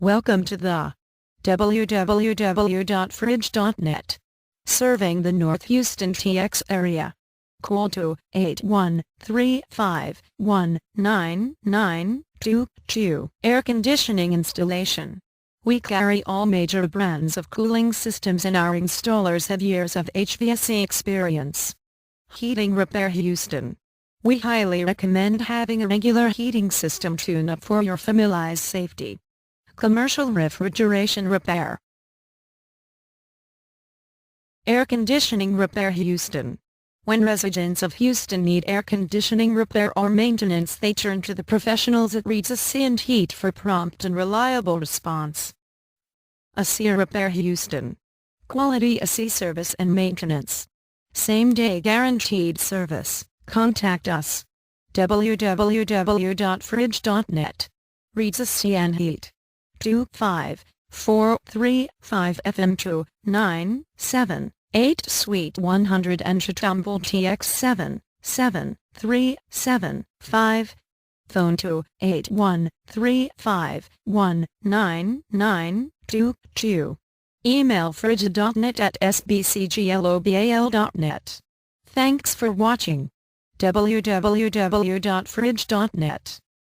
Welcome to the www.fridge.net. Serving the North Houston TX area. Call to 813-519-9922. Air conditioning installation. We carry all major brands of cooling systems and our installers have years of HVAC experience. Heating Repair Houston. We highly recommend having a regular heating system tune-up for your family's safety. Commercial Refrigeration Repair. Air Conditioning Repair Houston. When residents of Houston need air conditioning repair or maintenance, they turn to the professionals at Reed's AC & Heat for prompt and reliable response. AC Repair Houston. Quality AC service and maintenance. Same-day guaranteed service. Contact us. www.fridge.net. Reed's AC & Heat. 25435 FM 2978 Suite 100 and Chatumble TX 77375. Phone 28135199922. Email frigid.net@sbcglobal.net. Thanks for watching. www.fridge.net